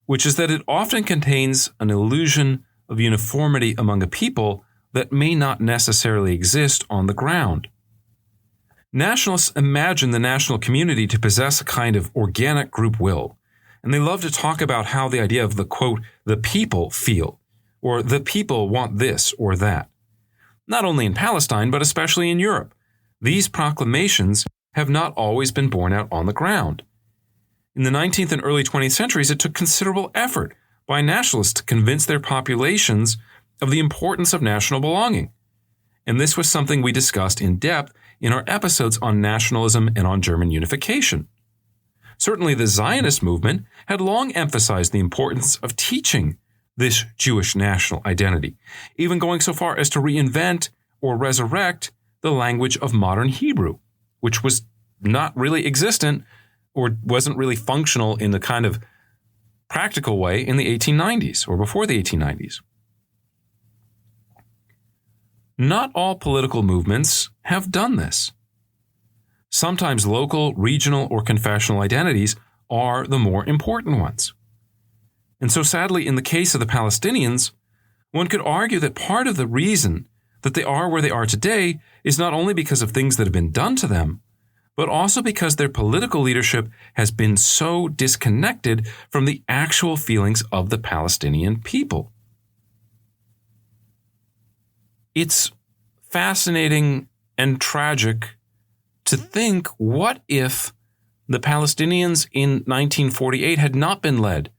D: which is that it often contains an illusion of uniformity among a people that may not necessarily exist on the ground. Nationalists imagine the national community to possess a kind of organic group will, and they love to talk about how the idea of the, quote, the people feel, or the people want this or that. Not only in Palestine, but especially in Europe. These proclamations have not always been borne out on the ground. In the 19th and early 20th centuries, it took considerable effort by nationalists to convince their populations of the importance of national belonging. And this was something we discussed in depth in our episodes on nationalism and on German unification. Certainly, the Zionist movement had long emphasized the importance of teaching this Jewish national identity, even going so far as to reinvent or resurrect the language of modern Hebrew, which was not really existent or wasn't really functional in the kind of practical way in the 1890s or before the 1890s. Not all political movements have done this. Sometimes local, regional, or confessional identities are the more important ones. And so sadly, in the case of the Palestinians, one could argue that part of the reason that they are where they are today is not only because of things that have been done to them, but also because their political leadership has been so disconnected from the actual feelings of the Palestinian people. It's fascinating and tragic to think, what if the Palestinians in 1948 had not been led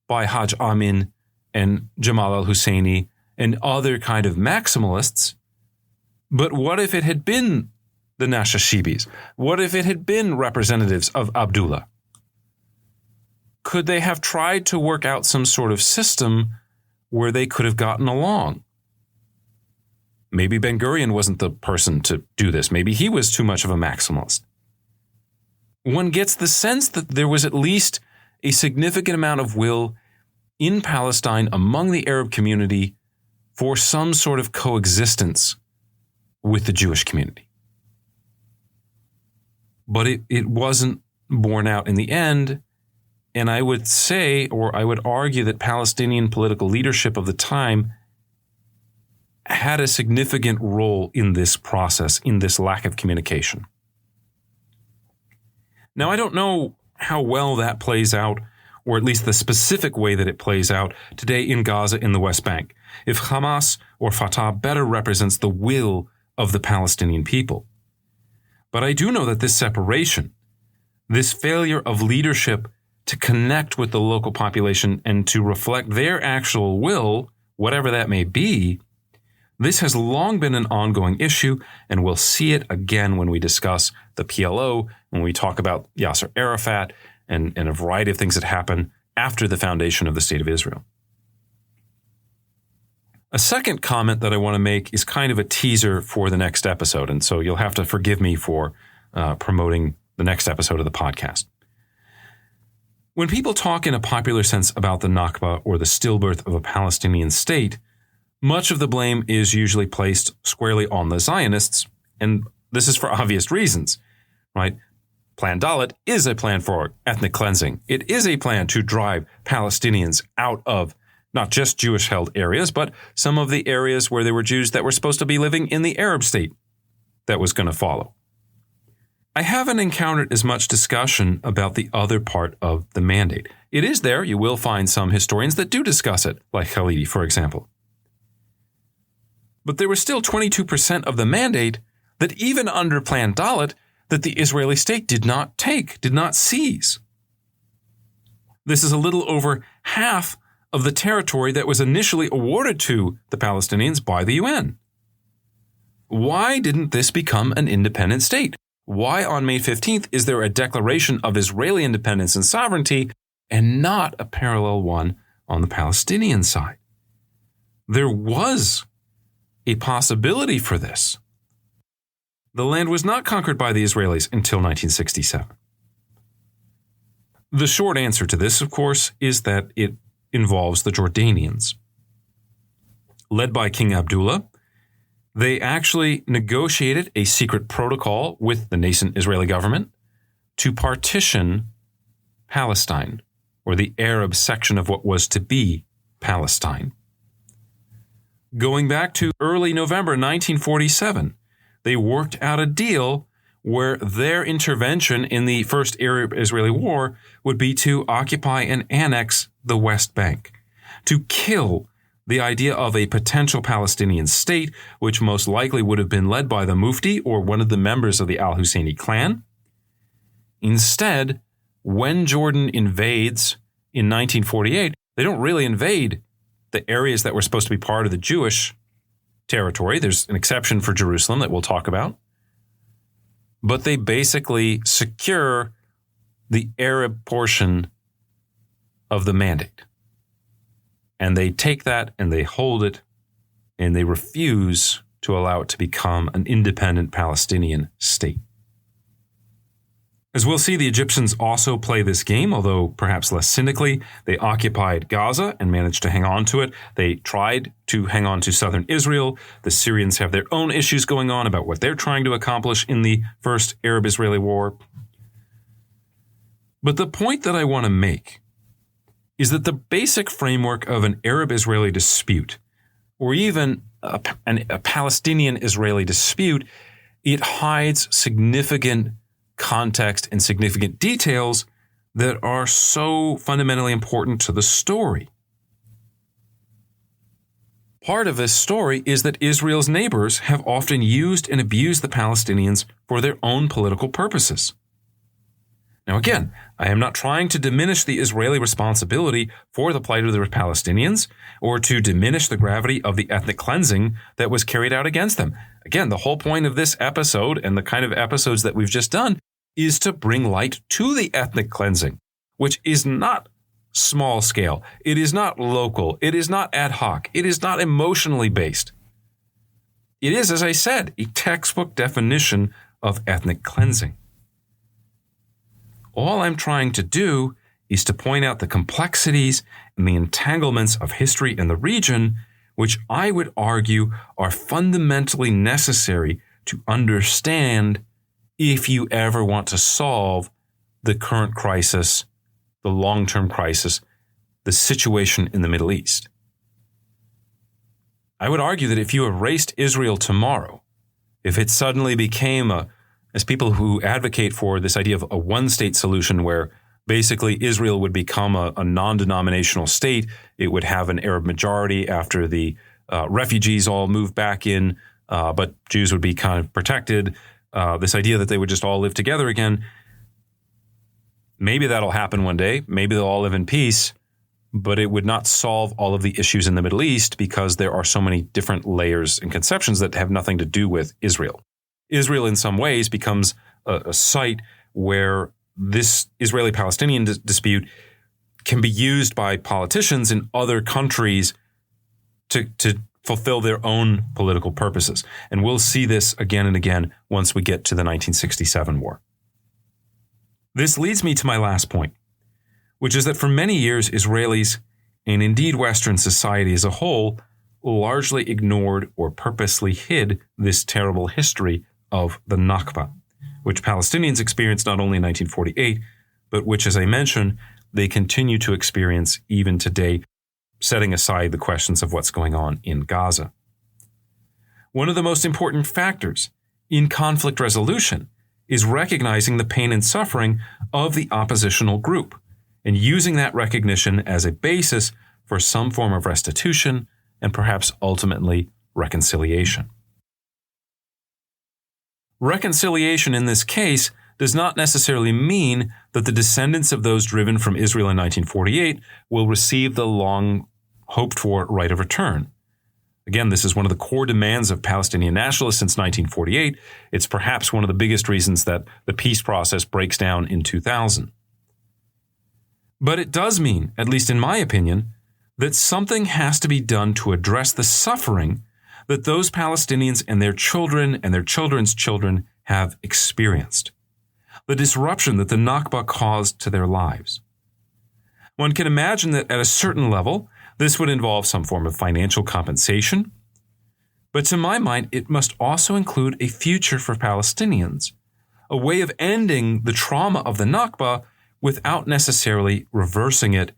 D: by Haj Amin and Jamal al-Husseini and other kind of maximalists, but what if it had been the Nashashibis? What if it had been representatives of Abdullah? Could they have tried to work out some sort of system where they could have gotten along? Maybe Ben-Gurion wasn't the person to do this. Maybe he was too much of a maximalist. One gets the sense that there was at least a significant amount of will in Palestine among the Arab community for some sort of coexistence with the Jewish community. But it wasn't borne out in the end, and I would say, or I would argue, that Palestinian political leadership of the time had a significant role in this process, in this lack of communication. Now, I don't know how well that plays out, or at least the specific way that it plays out today in Gaza in the West Bank, if Hamas or Fatah better represents the will of the Palestinian people. But I do know that this separation, this failure of leadership to connect with the local population and to reflect their actual will, whatever that may be, this has long been an ongoing issue, and we'll see it again when we discuss the PLO, when we talk about Yasser Arafat and a variety of things that happen after the foundation of the State of Israel. A second comment that I want to make is kind of a teaser for the next episode, and so you'll have to forgive me for promoting the next episode of the podcast. When people talk in a popular sense about the Nakba or the stillbirth of a Palestinian state, much of the blame is usually placed squarely on the Zionists, and this is for obvious reasons, right? Plan Dalet is a plan for ethnic cleansing. It is a plan to drive Palestinians out of not just Jewish-held areas, but some of the areas where there were Jews that were supposed to be living in the Arab state that was going to follow. I haven't encountered as much discussion about the other part of the mandate. It is there. You will find some historians that do discuss it, like Khalidi, for example. But there was still 22% of the mandate that even under Plan Dalet, that the Israeli state did not seize. This is a little over half of the territory that was initially awarded to the Palestinians by the UN. Why didn't this become an independent state? Why on May 15th is there a declaration of Israeli independence and sovereignty and not a parallel one on the Palestinian side? There was a possibility for this. The land was not conquered by the Israelis until 1967. The short answer to this, of course, is that it involves the Jordanians. Led by King Abdullah, they actually negotiated a secret protocol with the nascent Israeli government to partition Palestine, or the Arab section of what was to be Palestine. Going back to early November 1947, they worked out a deal where their intervention in the First Arab-Israeli War would be to occupy and annex the West Bank, to kill the idea of a potential Palestinian state, which most likely would have been led by the Mufti or one of the members of the al-Husseini clan. Instead, when Jordan invades in 1948, they don't really invade the areas that were supposed to be part of the Jewish territory. There's an exception for Jerusalem that we'll talk about. But they basically secure the Arab portion of the mandate. And they take that and they hold it, and they refuse to allow it to become an independent Palestinian state. As we'll see, the Egyptians also play this game, although perhaps less cynically. They occupied Gaza and managed to hang on to it. They tried to hang on to southern Israel. The Syrians have their own issues going on about what they're trying to accomplish in the First Arab-Israeli War. But the point that I want to make is that the basic framework of an Arab-Israeli dispute, or even a Palestinian-Israeli dispute, it hides significant context and significant details that are so fundamentally important to the story. Part of this story is that Israel's neighbors have often used and abused the Palestinians for their own political purposes. Now again, I am not trying to diminish the Israeli responsibility for the plight of the Palestinians or to diminish the gravity of the ethnic cleansing that was carried out against them. Again, the whole point of this episode and the kind of episodes that we've just done is to bring light to the ethnic cleansing, which is not small scale. It is not local. It is not ad hoc. It is not emotionally based. It is, as I said, a textbook definition of ethnic cleansing. All I'm trying to do is to point out the complexities and the entanglements of history in the region, which I would argue are fundamentally necessary to understand if you ever want to solve the current crisis, the long-term crisis, the situation in the Middle East. I would argue that if you erased Israel tomorrow, if it suddenly became as people who advocate for this idea of a one-state solution where basically Israel would become a non-denominational state, it would have an Arab majority after the refugees all move back in, but Jews would be kind of protected. This idea that they would just all live together again, maybe that'll happen one day. Maybe they'll all live in peace, but it would not solve all of the issues in the Middle East because there are so many different layers and conceptions that have nothing to do with Israel. Israel, in some ways, becomes a site where this Israeli-Palestinian dispute can be used by politicians in other countries to fulfill their own political purposes. And we'll see this again and again once we get to the 1967 war. This leads me to my last point, which is that for many years, Israelis, and indeed Western society as a whole, largely ignored or purposely hid this terrible history of the Nakba, which Palestinians experienced not only in 1948, but which, as I mentioned, they continue to experience even today, setting aside the questions of what's going on in Gaza. One of the most important factors in conflict resolution is recognizing the pain and suffering of the oppositional group and using that recognition as a basis for some form of restitution and perhaps ultimately reconciliation. Reconciliation in this case does not necessarily mean that the descendants of those driven from Israel in 1948 will receive the long-hoped-for right of return. Again, this is one of the core demands of Palestinian nationalists since 1948. It's perhaps one of the biggest reasons that the peace process breaks down in 2000. But it does mean, at least in my opinion, that something has to be done to address the suffering that those Palestinians and their children and their children's children have experienced, the disruption that the Nakba caused to their lives. One can imagine that at a certain level, this would involve some form of financial compensation, but to my mind, it must also include a future for Palestinians, a way of ending the trauma of the Nakba without necessarily reversing it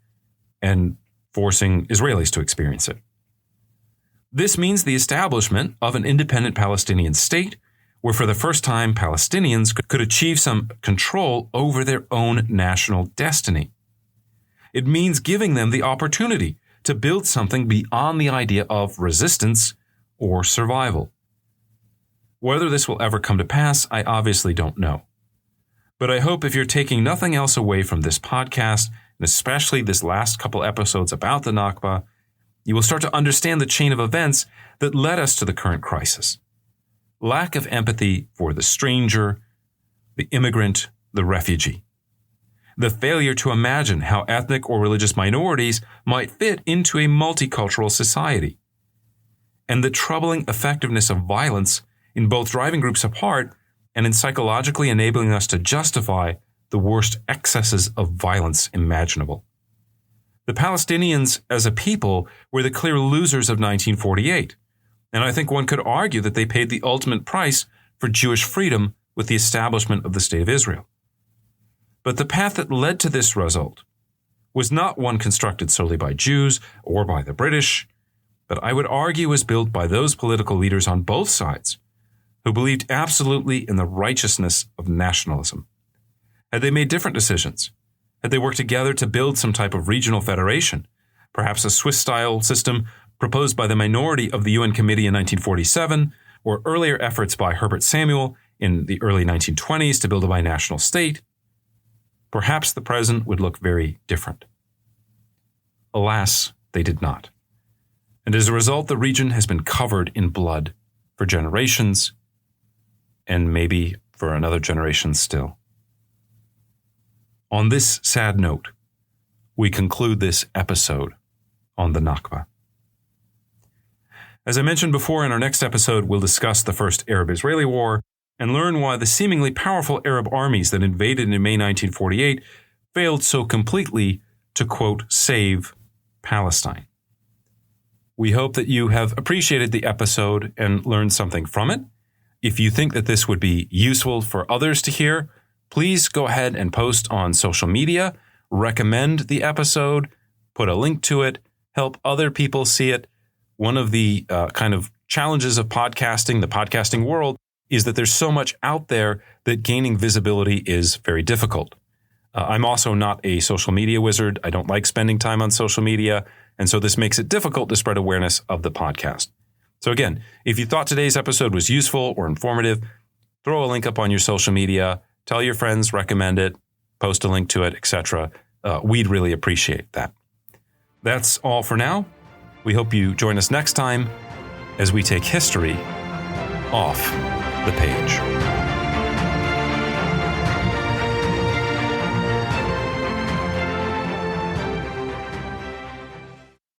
D: and forcing Israelis to experience it. This means the establishment of an independent Palestinian state where for the first time Palestinians could achieve some control over their own national destiny. It means giving them the opportunity to build something beyond the idea of resistance or survival. Whether this will ever come to pass, I obviously don't know. But I hope if you're taking nothing else away from this podcast, and especially this last couple episodes about the Nakba, you will start to understand the chain of events that led us to the current crisis. Lack of empathy for the stranger, the immigrant, the refugee. The failure to imagine how ethnic or religious minorities might fit into a multicultural society. And the troubling effectiveness of violence in both driving groups apart and in psychologically enabling us to justify the worst excesses of violence imaginable. The Palestinians as a people were the clear losers of 1948, and I think one could argue that they paid the ultimate price for Jewish freedom with the establishment of the State of Israel. But the path that led to this result was not one constructed solely by Jews or by the British, but I would argue was built by those political leaders on both sides who believed absolutely in the righteousness of nationalism. Had they made different decisions? Had they worked together to build some type of regional federation, perhaps a Swiss-style system proposed by the minority of the UN Committee in 1947, or earlier efforts by Herbert Samuel in the early 1920s to build a binational state, perhaps the present would look very different. Alas, they did not. And as a result, the region has been covered in blood for generations, and maybe for another generation still. On this sad note, we conclude this episode on the Nakba. As I mentioned before, in our next episode, we'll discuss the First Arab-Israeli War and learn why the seemingly powerful Arab armies that invaded in May 1948 failed so completely to, quote, save Palestine. We hope that you have appreciated the episode and learned something from it. If you think that this would be useful for others to hear, please go ahead and post on social media, recommend the episode, put a link to it, help other people see it. One of the kind of challenges of podcasting, the podcasting world, is that there's so much out there that gaining visibility is very difficult. I'm also not a social media wizard. I don't like spending time on social media, and so this makes it difficult to spread awareness of the podcast. So again, if you thought today's episode was useful or informative, throw a link up on your social media, tell your friends, recommend it, post a link to it, etc. We'd really appreciate that. That's all for now. We hope you join us next time as we take history off the page.